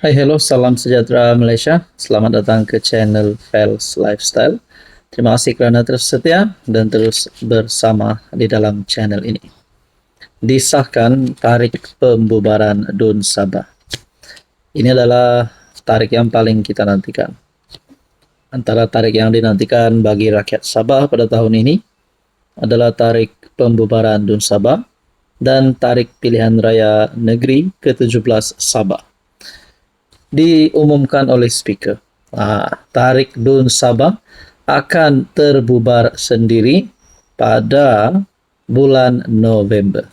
Hai, hello, salam sejahtera Malaysia. Selamat datang ke channel Fels Lifestyle. Terima kasih kerana terus setia dan terus bersama di dalam channel ini. Disahkan tarik pembubaran DUN Sabah. Ini adalah tarik yang paling kita nantikan. Antara tarik yang dinantikan bagi rakyat Sabah pada tahun ini adalah tarik pembubaran DUN Sabah dan tarik pilihan raya negeri ke-17 Sabah. Diumumkan oleh speaker, tarik DUN Sabah akan terbubar sendiri pada bulan November.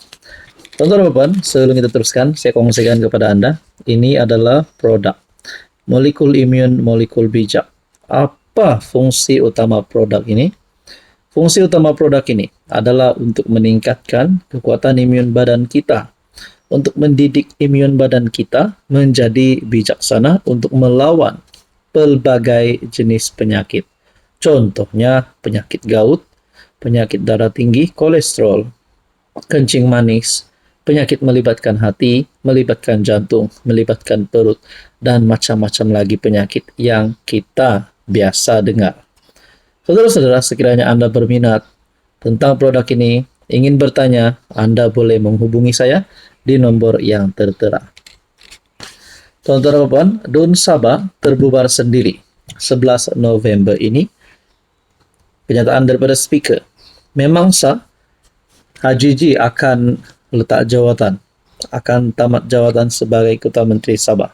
Tuan-tuan, sebelum kita teruskan, saya kongsikan kepada Anda, ini adalah produk molekul imun molekul bijak. Apa fungsi utama produk ini? Fungsi utama produk ini adalah untuk meningkatkan kekuatan imun badan kita, untuk mendidik imun badan kita menjadi bijaksana untuk melawan pelbagai jenis penyakit. Contohnya penyakit gout, penyakit darah tinggi, kolesterol, kencing manis, penyakit melibatkan hati, melibatkan jantung, melibatkan perut, dan macam-macam lagi penyakit yang kita biasa dengar. Saudara-saudara, sekiranya Anda berminat tentang produk ini, ingin bertanya, Anda boleh menghubungi saya di nomor yang tertera. Tuan-tuan, DUN Sabah terbubar sendiri 11 November ini. Kenyataan daripada speaker, memang sah Haji G akan letak jawatan, akan tamat jawatan sebagai Ketua Menteri Sabah.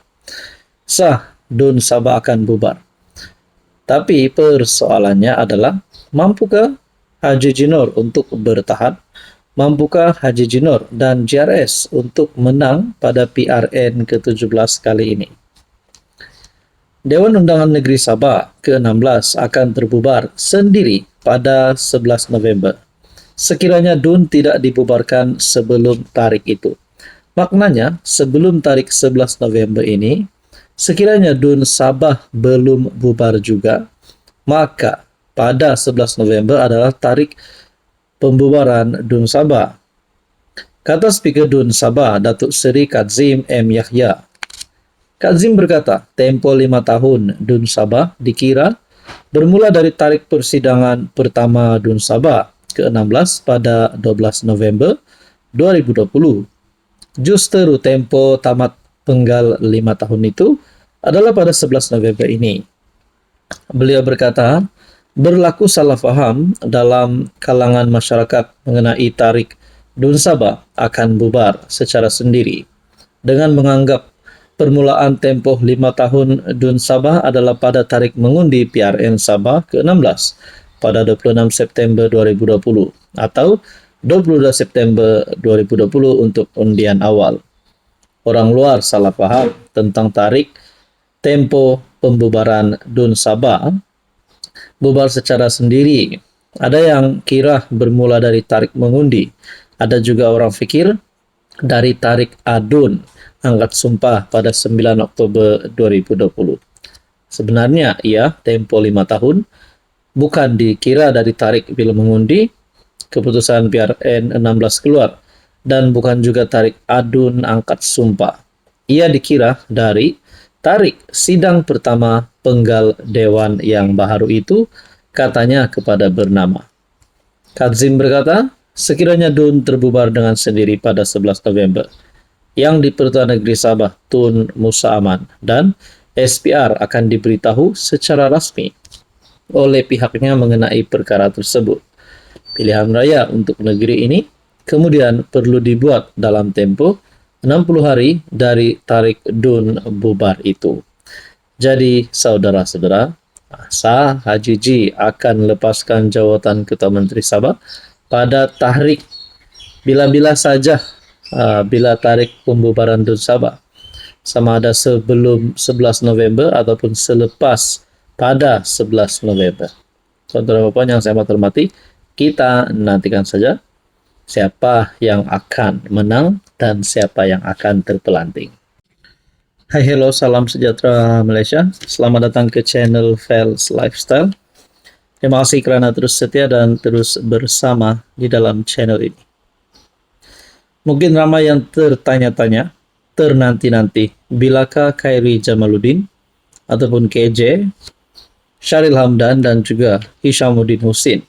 Sah DUN Sabah akan bubar. Tapi persoalannya adalah, mampukah Haji G Nur untuk bertahan? Mampukah Haji G Nur dan JRS untuk menang pada PRN ke-17 kali ini? Dewan Undangan Negeri Sabah ke-16 akan terbubar sendiri pada 11 November. Sekiranya DUN tidak dibubarkan sebelum tarik itu. Maknanya, sebelum tarik 11 November ini, sekiranya DUN Sabah belum bubar juga, maka pada 11 November adalah tarik pembubaran DUN Sabah. Kata speaker DUN Sabah, Datuk Seri Kadzim M. Yahya. Kadzim berkata, tempoh 5 tahun DUN Sabah dikira bermula dari tarik persidangan pertama DUN Sabah ke-16 pada 12 November 2020. Justeru tempoh tamat penggal 5 tahun itu adalah pada 11 November ini. Beliau berkata, berlaku salah faham dalam kalangan masyarakat mengenai tarik DUN Sabah akan bubar secara sendiri dengan menganggap permulaan tempoh 5 tahun DUN Sabah adalah pada tarik mengundi PRN Sabah ke-16 pada 26 September 2020 atau 22 September 2020 untuk undian awal. Orang luar salah faham tentang tarik tempoh pembubaran DUN Sabah bubar secara sendiri. Ada yang kira bermula dari tarik mengundi. Ada juga orang fikir dari tarik adun angkat sumpah pada 9 Oktober 2020. Sebenarnya ia tempoh 5 tahun bukan dikira dari tarik bila mengundi, keputusan PRN 16 keluar, dan bukan juga tarik adun angkat sumpah. Ia dikira dari tarik sidang pertama penggal Dewan yang baru itu, katanya kepada bernama. Kadzim berkata, sekiranya DUN terbubar dengan sendiri pada 11 November, yang di-Pertuan Negeri Sabah Tun Musa Aman dan SPR akan diberitahu secara rasmi oleh pihaknya mengenai perkara tersebut. Pilihan raya untuk negeri ini kemudian perlu dibuat dalam tempoh 60 hari dari tarik DUN bubar itu. Jadi, saudara-saudara, sah Haji G akan lepaskan jawatan Ketua Menteri Sabah pada tarik bila-bila saja, bila tarik pembubaran DUN Sabah, sama ada sebelum 11 November ataupun selepas pada 11 November. Saudara-saudara yang saya hormati, kita nantikan saja siapa yang akan menang dan siapa yang akan terpelanting. Hai, hello, salam sejahtera Malaysia. Selamat datang ke channel Fels Lifestyle. Terima kasih kerana terus setia dan terus bersama di dalam channel ini. Mungkin ramai yang tertanya-tanya, ternanti-nanti bilakah Khairi Jamaluddin ataupun KJ, Syaril Hamdan dan juga Hishamuddin Husin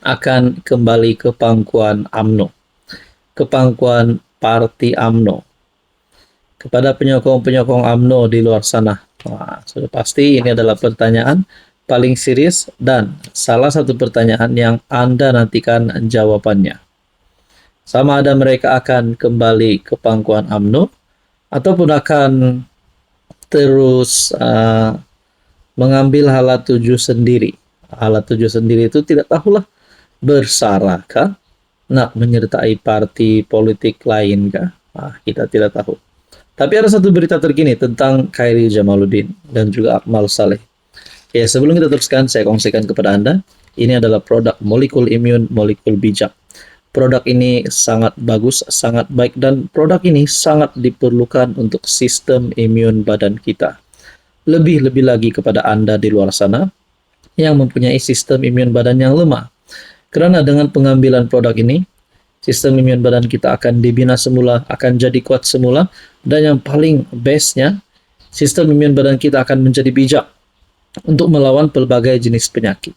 akan kembali ke pangkuan UMNO, ke pangkuan Parti UMNO, kepada penyokong-penyokong UMNO di luar sana. Wah, sudah pasti ini adalah pertanyaan paling serius dan salah satu pertanyaan yang Anda nantikan jawabannya. Sama ada mereka akan kembali ke pangkuan UMNO ataupun akan terus mengambil halat tuju sendiri. Halat tuju sendiri itu tidak tahulah bersarakah, nak menyertai parti politik lain kah? Kita tidak tahu. Tapi ada satu berita terkini tentang Khairi Jamaluddin dan juga Akmal Saleh. Ya, sebelum kita teruskan, saya kongsikan kepada Anda. Ini adalah produk molekul imun, molekul bijak. Produk ini sangat bagus, sangat baik, dan produk ini sangat diperlukan untuk sistem imun badan kita. Lebih-lebih lagi kepada Anda di luar sana yang mempunyai sistem imun badan yang lemah. Karena dengan pengambilan produk ini, sistem imun badan kita akan dibina semula, akan jadi kuat semula, dan yang paling bestnya, sistem imun badan kita akan menjadi bijak untuk melawan pelbagai jenis penyakit.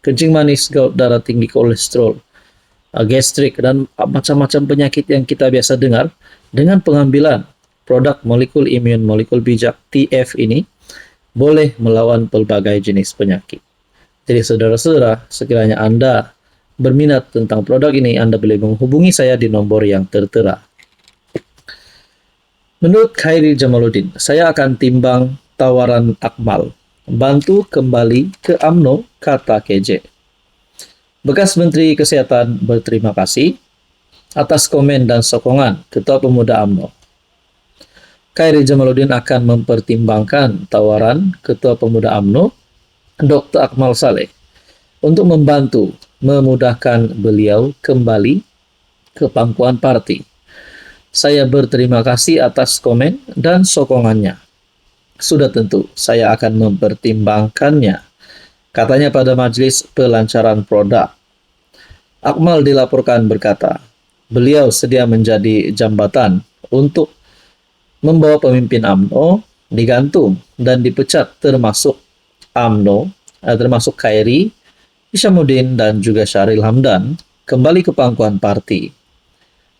Kencing manis, gout, darah tinggi, kolesterol, gastrik, dan macam-macam penyakit yang kita biasa dengar. Dengan pengambilan produk molekul imun, molekul bijak TF ini, boleh melawan pelbagai jenis penyakit. Jadi saudara-saudara, sekiranya Anda berminat tentang produk ini, Anda boleh menghubungi saya di nomor yang tertera. Menurut Khairi Jamaluddin, saya akan timbang tawaran Akmal, bantu kembali ke UMNO, kata KJ. Bekas Menteri Kesehatan berterima kasih atas komen dan sokongan Ketua Pemuda UMNO. Khairi Jamaluddin akan mempertimbangkan tawaran Ketua Pemuda UMNO, Dr. Akmal Saleh, untuk membantu memudahkan beliau kembali ke pangkuan parti. Saya berterima kasih atas komen dan sokongannya. Sudah tentu saya akan mempertimbangkannya, katanya pada majelis pelancaran produk. Akmal dilaporkan berkata, beliau sedia menjadi jambatan untuk membawa pemimpin UMNO digantung dan dipecat termasuk UMNO, termasuk Khairi, Hishamuddin dan juga Syaril Hamdan kembali ke pangkuan parti.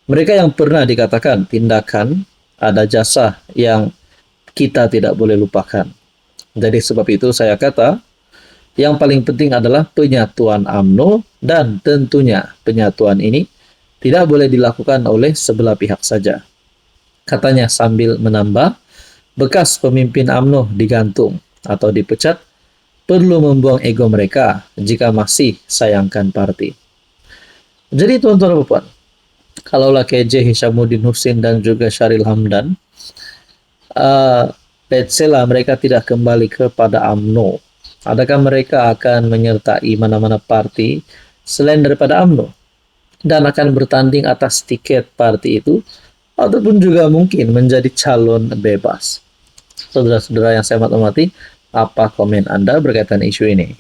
Mereka yang pernah dikatakan tindakan ada jasa yang kita tidak boleh lupakan. Jadi sebab itu saya kata yang paling penting adalah penyatuan UMNO, dan tentunya penyatuan ini tidak boleh dilakukan oleh sebelah pihak saja. Katanya sambil menambah, bekas pemimpin UMNO digantung atau dipecat perlu membuang ego mereka jika masih sayangkan parti. Jadi tuan-tuan dan puan, kalaulah KJ, Hishamuddin Husin dan juga Syaril Hamdan, let's say lah mereka tidak kembali kepada UMNO, adakah mereka akan menyertai mana-mana parti selain daripada UMNO dan akan bertanding atas tiket parti itu, ataupun juga mungkin menjadi calon bebas? Saudara-saudara yang saya hormati, apa komen Anda berkaitan isu ini?